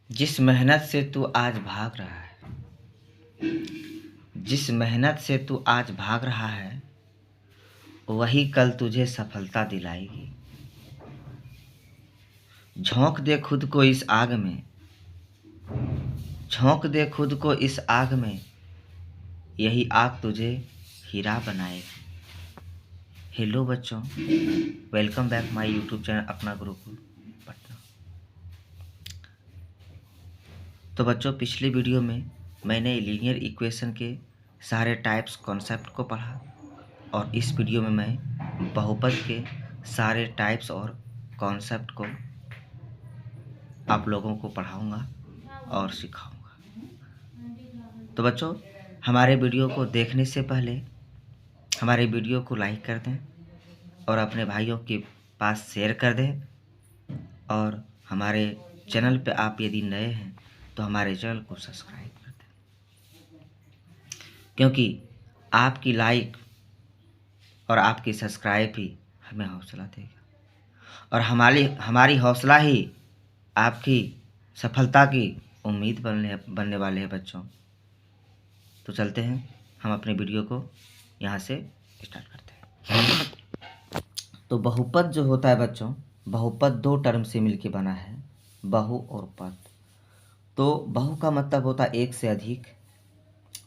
जिस मेहनत से तू आज भाग रहा है, जिस मेहनत से तू आज भाग रहा है, वही कल तुझे सफलता दिलाएगी। झोंक दे खुद को इस आग में, झोंक दे खुद को इस आग में, यही आग तुझे हीरा बनाएगी। हेलो बच्चों, welcome back my YouTube channel अपना गुरुकुल पटना। तो बच्चों, पिछली वीडियो में मैंने लीनियर इक्वेशन के सारे टाइप्स कॉन्सेप्ट को पढ़ा और इस वीडियो में मैं बहुपद के सारे टाइप्स और कॉन्सेप्ट को आप लोगों को पढ़ाऊंगा और सिखाऊंगा। तो बच्चों, हमारे वीडियो को देखने से पहले हमारे वीडियो को लाइक कर दें और अपने भाइयों के पास शेयर कर दें, और हमारे चैनल पे आप यदि नए हैं तो हमारे चैनल को सब्सक्राइब कर दें, क्योंकि आपकी लाइक और आपकी सब्सक्राइब ही हमें हौसला देगा और हमारी हौसला ही आपकी सफलता की उम्मीद बनने वाले हैं बच्चों। तो चलते हैं, हम अपने वीडियो को यहाँ से स्टार्ट करते हैं। तो बहुपद जो होता है बच्चों, बहुपद दो टर्म से मिलके बना है, बहु और पद। तो बहु का मतलब होता है एक से अधिक,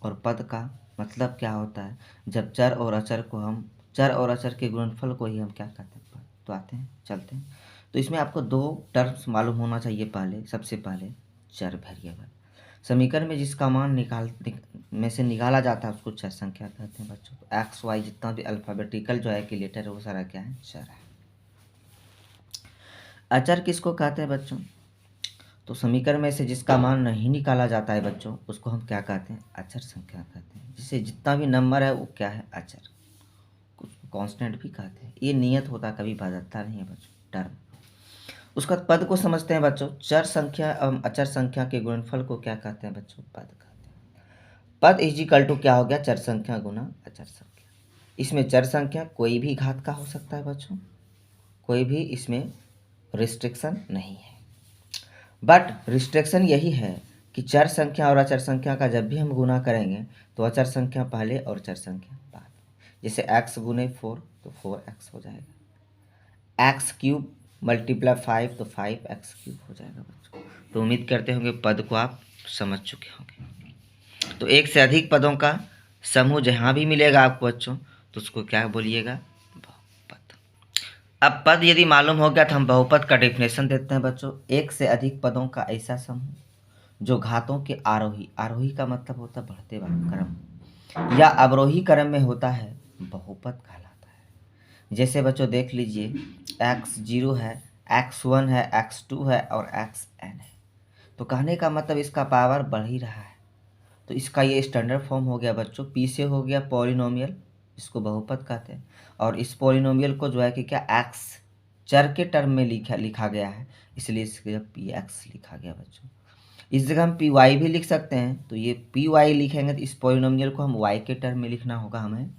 और पद का मतलब क्या होता है, जब चर और अचर के गुणनफल को ही हम क्या कहते हैं, पद। तो आते हैं, चलते हैं। तो इसमें आपको दो टर्म्स मालूम होना चाहिए। सबसे पहले चर वेरिएबल, समीकरण में जिसका मान में से निकाला जाता है उसको चर संख्या कहते हैं बच्चों। तो एक्स वाई जितना भी अल्फ़ाबेटिकल जो है कि लेटर है वो सारा क्या है, चर है। अचर किसको कहते हैं बच्चों, तो समीकरण में से जिसका मान नहीं निकाला जाता है बच्चों उसको हम क्या कहते हैं, अचर संख्या कहते हैं। जिससे जितना भी नंबर है वो क्या है, अचर, कुछ कांस्टेंट भी कहते हैं। ये नियत होता, कभी बदलता नहीं है बच्चों, टर्म। उसका पद को समझते हैं बच्चों। चर संख्या एवं अचर संख्या के गुणनफल को क्या कहते हैं बच्चों, पद कहते हैं। पद इजिकल टू क्या हो गया, चर संख्या गुना अचर संख्या। इसमें चर संख्या कोई भी घात का हो सकता है बच्चों, कोई भी इसमें रिस्ट्रिक्शन नहीं है। बट रिस्ट्रिक्शन यही है कि चर संख्या और अचर संख्या का जब भी हम गुना करेंगे तो अचर संख्या पहले और चर संख्या बाद। जैसे x गुने 4 तो 4x हो जाएगा, x क्यूब मल्टीप्लाई 5 तो 5x क्यूब हो जाएगा बच्चों। तो उम्मीद करते होंगे पद को आप समझ चुके होंगे। तो एक से अधिक पदों का समूह जहाँ भी मिलेगा आपको बच्चों तो उसको क्या बोलिएगा, बहुपद। अब पद यदि मालूम हो गया तो हम बहुपद का डेफिनेशन देते हैं बच्चों। एक से अधिक पदों का ऐसा समूह जो घातों के आरोही, आरोही का मतलब होता है बढ़ते वाले क्रम, या अवरोही क्रम में होता है, बहुपद कहलाता है। जैसे बच्चों देख लीजिए, x0 है, x1 है, x2 है और xn है। तो कहने का मतलब इसका पावर बढ़ ही रहा है। तो इसका ये स्टैंडर्ड फॉर्म हो गया बच्चों, पी से हो गया पॉलिनोमियल, इसको बहुपद कहते हैं। और इस पॉलिनोमियल को जो है कि क्या, एक्स चर के टर्म में लिखा गया है, इसलिए इसकी जगह पी एक्स लिखा गया बच्चों। इस जगह हम पी वाई भी लिख सकते हैं, तो ये पी वाई लिखेंगे तो इस पॉलिनोमियल को हम वाई के टर्म में लिखना होगा हमें।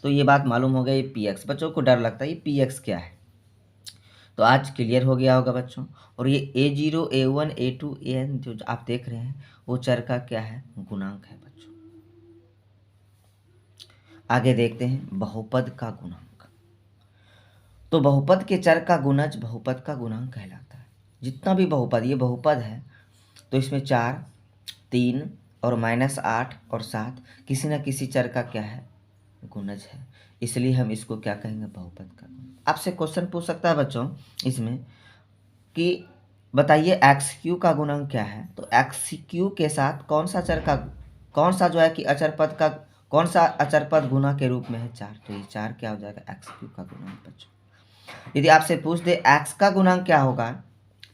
तो ये बात मालूम हो गया। ये पी एक्स, बच्चों को डर लगता है ये पी एक्स क्या है, तो आज क्लियर हो गया होगा बच्चों। और ये A0 A1 A2 AN जो आप देख रहे हैं वो चर का क्या है, गुणांक है बच्चों। आगे देखते हैं बहुपद का गुणांक। तो बहुपद के चर का गुणज बहुपद का गुणांक कहलाता है। जितना भी बहुपद, ये बहुपद है तो इसमें 4, 3 और -8 और 7 किसी न किसी चर का क्या है, गुणज है, इसलिए हम इसको क्या कहेंगे, बहुपद का गुणज। आपसे क्वेश्चन पूछ सकता है बच्चों इसमें कि बताइए एक्स क्यू का गुणांक क्या है, तो एक्स क्यू के साथ कौन सा जो है कि अचर पद का, कौन सा अचर पद गुना के रूप में है, 4। तो ये 4 क्या हो जाएगा, एक्स क्यू का गुणांक बच्चों। यदि आपसे पूछ दे एक्स का गुणांक क्या होगा,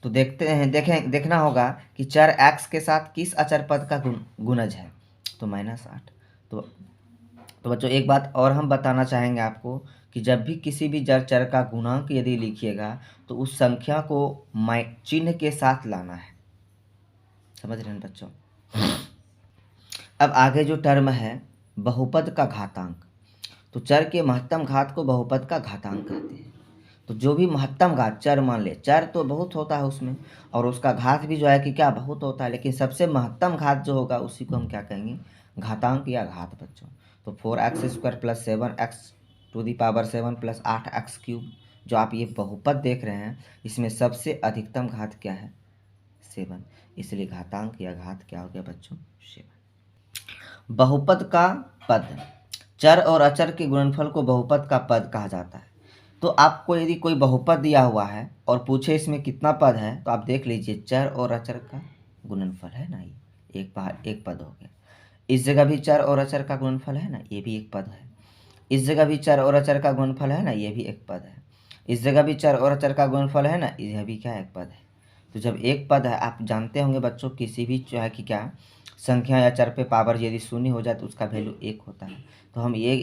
तो देखना होगा कि चर एक्स के साथ किस अचर पद का गुणज है, तो -8। तो बच्चों एक बात और हम बताना चाहेंगे आपको कि जब भी किसी भी चर का गुणांक यदि लिखिएगा तो उस संख्या को चिन्ह के साथ लाना है, समझ रहे हैं बच्चों। अब आगे जो टर्म है बहुपद का घातांक, तो चर के महत्तम घात को बहुपद का घातांक कहते हैं। तो जो भी महत्तम घात चर मान ले, चर तो बहुत होता है उसमें और उसका घात भी जो है कि क्या बहुत होता है, लेकिन सबसे महत्तम घात जो होगा उसी को हम क्या कहेंगे, घातांक या घात बच्चों। तो 4x² plus 7x⁻7 plus 8x³ जो आप ये बहुपद देख रहे हैं, इसमें सबसे अधिकतम घात क्या है, 7, इसलिए घातांक या घात क्या हो गया बच्चों, 7। बहुपद का पद, चर और अचर के गुणनफल को बहुपद का पद कहा जाता है। तो आपको यदि कोई बहुपद दिया हुआ है और पूछे इसमें कितना पद है, तो आप देख लीजिए चर और अचर का गुणनफल है ना, ये एक पद हो गया। इस जगह भी चर और अचर का गुणनफल है ना, ये भी एक पद है। इस जगह भी चर और अचर का गुणनफल है ना, ये भी एक पद है। इस जगह भी चर और अचर का गुणनफल है ना, यह भी क्या एक पद है। तो जब एक पद है, आप जानते होंगे बच्चों किसी भी जो है कि क्या संख्या या चर पे पावर यदि शून्य हो जाए तो उसका वैल्यू 1 होता है। तो हम ये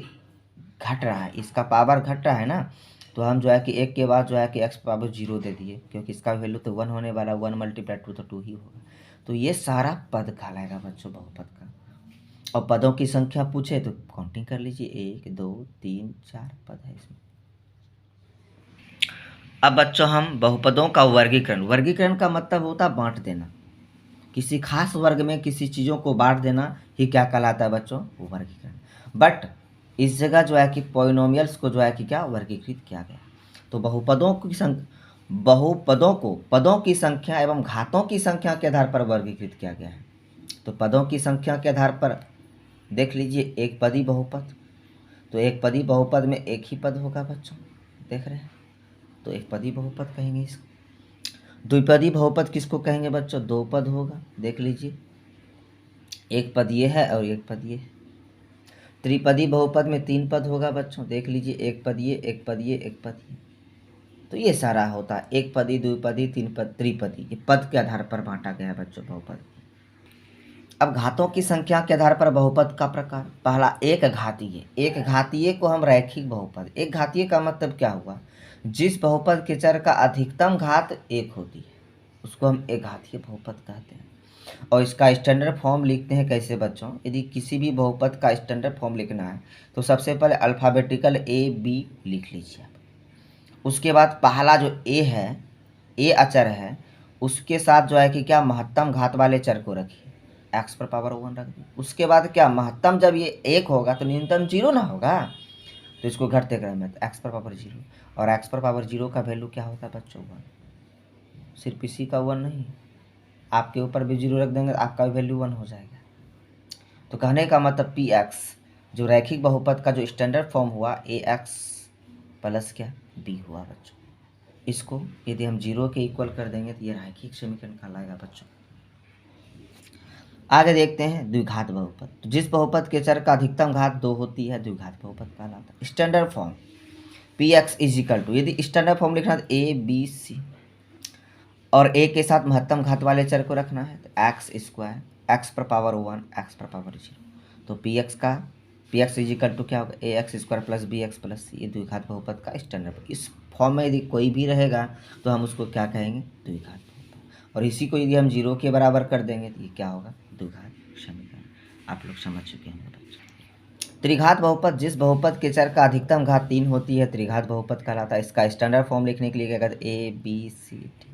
घट रहा है, इसका पावर घट रहा है ना, तो हम जो है कि 1 के बाद जो है कि x पावर 0 दे दिए, क्योंकि इसका वैल्यू तो 1 होने वाला, 1 × 2 तो 2 ही होगा। तो ये सारा पद कहलाएगा बच्चों बहुपद का। और पदों की संख्या पूछे तो काउंटिंग कर लीजिए, 1 2 3 4 पद है इसमें। अब बच्चों हम बहुपदों का वर्गीकरण, वर्गीकरण का मतलब होता है बांट देना, किसी खास वर्ग में किसी चीज़ों को बांट देना ही क्या कहलाता है बच्चों, वो वर्गीकरण। बट इस जगह जो है कि पॉलिनोमियल्स को जो है कि क्या वर्गीकृत किया गया। तो बहुपदों को पदों की संख्या एवं घातों की संख्या के आधार पर वर्गीकृत किया गया है। तो पदों की संख्या के आधार पर देख लीजिए, एक पदी बहुपद, तो एक पदी बहुपद में एक ही पद होगा बच्चों, देख रहे हैं, तो एक पदी बहुपद कहेंगे इसको। द्विपदी बहुपद किसको कहेंगे बच्चों, दो पद होगा, देख लीजिए, एक पद ये है और एक पद ये है। त्रिपदी बहुपद में 3 पद होगा बच्चों, देख लीजिए, एक पद ये, एक पद ये, एक पद ये। तो ये सारा होता है एक पदी, द्विपदी, 3 पद, त्रिपदी, ये पद के आधार पर बांटा गया है बच्चों बहुपद। अब घातों की संख्या के आधार पर बहुपद का प्रकार, पहला एक घातीय। एक घातीय को हम रैखिक बहुपद, एक घातीय का मतलब क्या हुआ, जिस बहुपद के चर का अधिकतम घात 1 होती है उसको हम एक घातीय बहुपद कहते हैं। और इसका स्टैंडर्ड फॉर्म लिखते हैं कैसे बच्चों, यदि किसी भी बहुपद का स्टैंडर्ड फॉर्म लिखना है तो सबसे पहले अल्फ़ाबेटिकल AB लिख लीजिए आप। उसके बाद पहला जो A है, A अचर है, उसके साथ जो है कि क्या महत्तम घात वाले चर को रखिए, x⁻1 रख दिए। उसके बाद क्या महत्तम जब ये 1 होगा तो न्यूनतम 0 ना होगा, तो इसको घटते क्रम में x⁻0, और x⁻0 का वैल्यू क्या होता है बच्चों 1, सिर्फ इसी का 1 नहीं, आपके ऊपर भी 0 रख देंगे तो आपका वैल्यू 1 हो जाएगा। तो कहने का मतलब Px जो रैखिक बहुपद का जो स्टैंडर्ड फॉर्म हुआ Ax प्लस क्या B हुआ बच्चों। इसको यदि हम 0 के इक्वल कर देंगे तो ये रैखिक समीकरण कहलाएगा बच्चों। आगे देखते हैं द्विघात बहुपद। तो जिस बहुपद के चर का अधिकतम घात 2 होती है द्विघात बहुपद कहलाता है। स्टैंडर्ड फॉर्म Px = यदि स्टैंडर्ड फॉर्म लिखना है A B C और A के साथ महत्तम घात वाले चर को रखना है तो x² x⁻1 x⁻0। तो Px = क्या होगा, ax² + bx + c, ये द्विघात बहुपद का स्टैंडर्ड। इस फॉर्म में यदि कोई भी रहेगा तो हम उसको क्या कहेंगे, द्विघात बहुपद। और इसी को यदि हम 0 के बराबर कर देंगे तो ये क्या होगा, द्विघात समीकरण। आप लोग समझ चुके होंगे बच्चों। त्रिघात बहुपद, जिस बहुपद के चर का अधिकतम घात 3 होती है त्रिघात बहुपद कहलाता है। इसका स्टैंडर्ड फॉर्म लिखने के लिए क्या कहते हैं, ABCD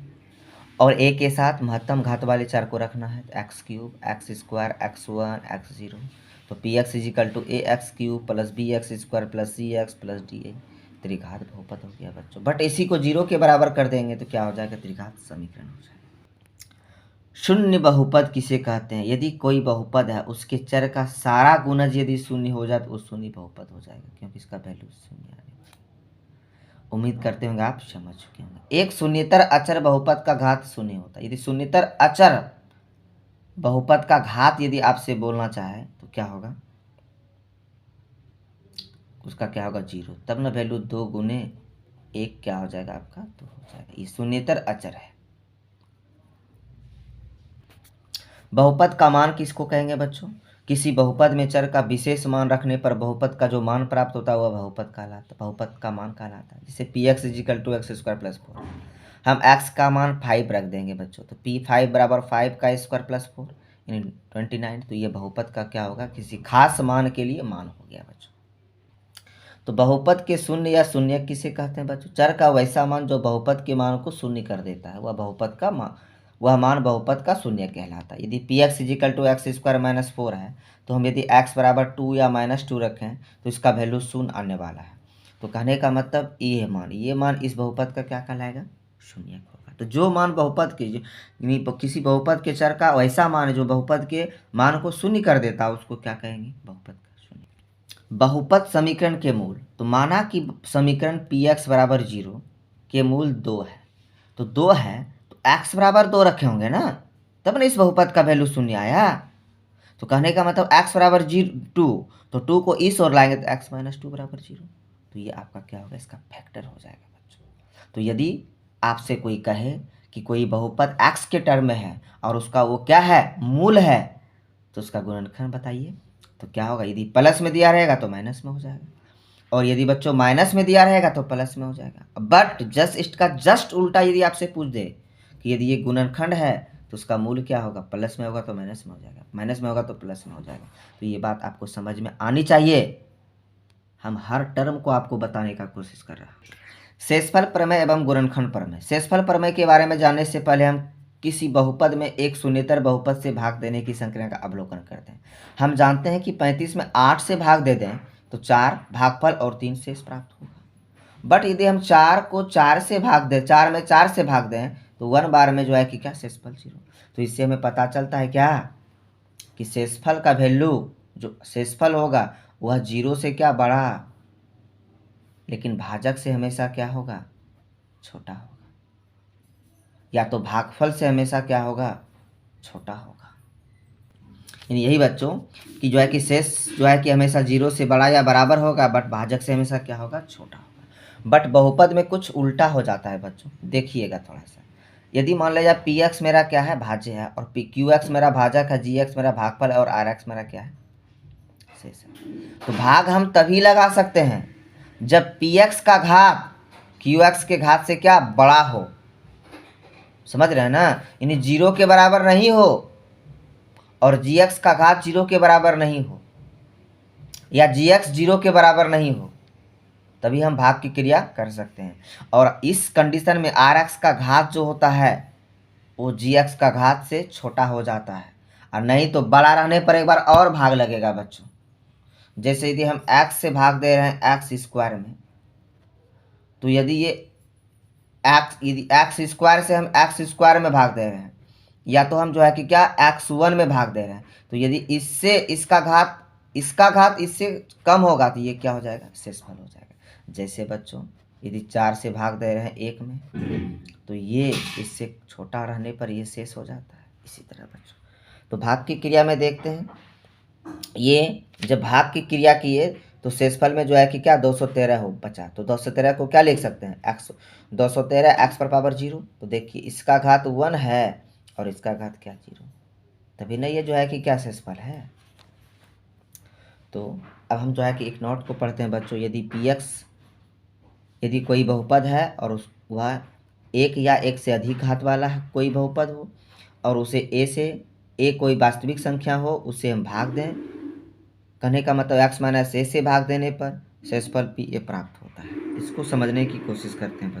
और A के साथ महत्तम घात वाले चर को रखना है तो x³ x² x1 x0। तो Px = ax³ + bx² + cx + da, त्रिघात बहुपद हो गया बच्चों। बट इसी को 0 के बराबर कर देंगे तो क्या हो जाएगा, त्रिघात समीकरण हो जाएगा। शून्य बहुपद किसे कहते हैं, यदि कोई बहुपद है उसके चर का सारा गुणज यदि शून्य हो जाए तो वो शून्य बहुपद हो जाएगा, क्योंकि इसका वैल्यू शून्य आने वाला। उम्मीद करते होंगे आप समझ चुके होंगे। एक शून्येतर अचर बहुपद का घात शून्य होता है। यदि शून्येतर अचर बहुपद का घात यदि आपसे बोलना चाहे तो क्या होगा, उसका क्या होगा 0, तब ना वैल्यू 2 × 1 क्या हो जाएगा आपका, 2 हो जाएगा। ये शून्येतर अचर है। बहुपद का मान किसको कहेंगे बच्चों, किसी बहुपद में चर का विशेष मान रखने पर बहुपद का जो मान प्राप्त होता है वह बहुपद कहलाता है, बहुपद का मान कहलाता है। जैसे Px = x² + 4, हम x का मान 5 रख देंगे बच्चों, तो P5 = 5 का स्क्वायर + 4 यानी 29। तो ये बहुपद का क्या होगा, किसी खास मान के लिए मान हो गया बच्चों। तो बहुपद के शून्य या शून्य किसे कहते हैं बच्चों? चर का वैसा मान जो बहुपद के मान को शून्य कर देता है, वह मान बहुपद का शून्य कहलाता है। यदि P X is equal to X square minus 4 है, तो हम यदि x बराबर 2 या -2 रखें तो इसका वैल्यू शून्य आने वाला है। तो कहने का मतलब ये मान इस बहुपद का क्या कहलाएगा? शून्य होगा। तो जो मान बहुपद के किसी बहुपद के चर का वैसा मान है जो बहुपद के मान को शून्य कर देता है, उसको क्या कहेंगे? बहुपद का शून्य। बहुपद समीकरण के मूल, तो माना कि समीकरण पी एक्स बराबर 0 के मूल 2 है, तो 2 है तो x बराबर 2 रखे होंगे ना, तब ना इस बहुपद का वैल्यू शून्य आया। तो कहने का मतलब x बराबर 2, तो 2 को इस ओर लाएंगे तो x - 2 बराबर 0, तो ये आपका क्या होगा? इसका फैक्टर हो जाएगा बच्चों। तो यदि आपसे कोई कहे कि कोई बहुपद x के टर्म में है और उसका वो क्या है? मूल है, तो उसका गुणनखंड बताइए। तो क्या होगा? यदि प्लस में दिया रहेगा तो माइनस में हो जाएगा, और यदि बच्चों माइनस में दिया रहेगा तो प्लस में हो जाएगा। बट इसका जस्ट उल्टा यदि आपसे पूछ दे कि यदि ये गुणनखंड है तो उसका मूल क्या होगा? प्लस में होगा तो माइनस में हो जाएगा, माइनस में होगा तो प्लस में हो जाएगा। तो ये बात आपको समझ में आनी चाहिए। हम हर टर्म को आपको बताने का कोशिश कर रहे हैं। शेषफल प्रमेय एवं गुणनखंड प्रमेय। शेषफल प्रमेय के बारे में जानने से पहले हम किसी बहुपद में एक शून्येतर बहुपद से भाग देने की संक्रिया का अवलोकन करते हैं। हम जानते हैं कि 35 में 8 से भाग दे दें तो 4 भागफल और 3 शेष प्राप्त होगा। बट यदि हम 4 को 4 से भाग दें, 4 में 4 से भाग दें तो 1 बार में जो है कि क्या? शेषफल 0। तो इससे हमें पता चलता है क्या कि शेषफल का वैल्यू जो शेषफल होगा वह 0 से क्या? बड़ा, लेकिन भाजक से हमेशा क्या होगा? छोटा होगा। या तो भागफल से हमेशा क्या होगा? छोटा होगा। यही बच्चों कि जो है कि शेष जो है कि हमेशा 0 से बड़ा या बराबर होगा, बट भाजक से हमेशा क्या होगा? छोटा होगा। बट बहुपद में कुछ उल्टा हो जाता है बच्चों, देखिएगा थोड़ा सा। यदि मान लीजिए पी एक्स मेरा क्या है? भाज्य है, और क्यू एक्स मेरा भाजक है, जी एक्स मेरा भागफल है, और आर एक्स मेरा क्या है? शेष है। तो भाग हम तभी लगा सकते हैं जब पी एक्स का घात क्यू एक्स के घात से क्या? बड़ा हो। समझ रहे हैं ना? यानी 0 के बराबर नहीं हो और जी एक्स का घात 0 के बराबर नहीं हो, या जी एक्स 0 के बराबर नहीं हो, तभी हम भाग की क्रिया कर सकते हैं। और इस कंडीशन में आर एक्स का घात जो होता है वो जी एक्स का घात से छोटा हो जाता है, और नहीं तो बड़ा रहने पर एक बार और भाग लगेगा बच्चों। जैसे यदि हम x से भाग दे रहे हैं एक्स स्क्वायर में, तो यदि एक्स स्क्वायर से हम एक्स स्क्वायर में भाग दे रहे हैं, या तो हम जो है कि क्या? x1 में भाग दे रहे हैं, तो यदि इससे इसका घात इससे कम होगा तो ये क्या हो जाएगा? शेषफल हो जाएगा। जैसे बच्चों यदि 4 से भाग दे रहे हैं 1 में, तो ये इससे छोटा रहने पर ये शेष हो जाता है। इसी तरह बच्चों तो भाग की क्रिया में देखते हैं, ये जब भाग की क्रिया किए तो शेषफल में जो है कि क्या? 213 हो बचा, तो 213 को क्या लिख सकते हैं? x 213 x पर पावर 0। तो देखिए इसका घात 1 है और इसका घात क्या? 0, तभी ना ये जो है कि क्या? शेषफल है। तो अब हम जो है कि एक नोट को पढ़ते हैं बच्चों। यदि पी एक्स यदि कोई बहुपद है और वह एक या एक से अधिक घात वाला है कोई बहुपद हो, और उसे ए कोई वास्तविक संख्या हो, उसे हम भाग दें। कहने का मतलब x - a से भाग देने पर शेषफल पी ए प्राप्त होता है। इसको समझने की कोशिश करते हैं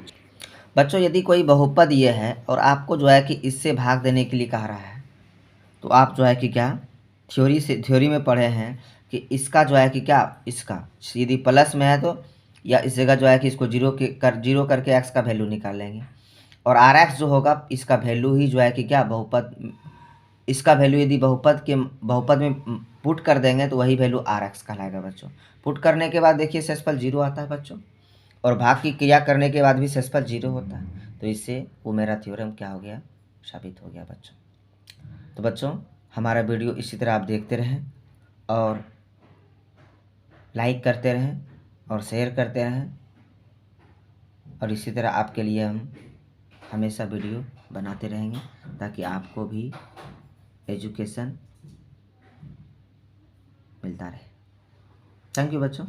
बच्चों। यदि कोई बहुपद ये है और आपको जो है कि इससे भाग देने के लिए कह रहा है, तो आप जो है कि क्या? थ्योरी में पढ़े हैं कि इसका जो है कि क्या? इसका यदि प्लस में है तो या इस जगह जो है कि इसको 0 करके x का वैल्यू निकाल लेंगे, और आर एक्स जो होगा इसका वैल्यू ही जो है कि क्या? बहुपद, इसका वैल्यू यदि बहुपद में पुट कर देंगे तो वही वैल्यू आर एक्स कहलाएगा बच्चों। पुट करने के बाद देखिए शेषफल 0 आता है बच्चों, और भाग की क्रिया करने के बाद भी शेषफल 0 होता है। तो इससे वो मेरा थ्योरम क्या हो गया? साबित हो गया बच्चों। तो बच्चों हमारा वीडियो इसी तरह आप देखते रहें और लाइक करते रहें और शेयर करते रहें, और इसी तरह आपके लिए हम हमेशा वीडियो बनाते रहेंगे ताकि आपको भी एजुकेशन मिलता रहे। थैंक यू बच्चों।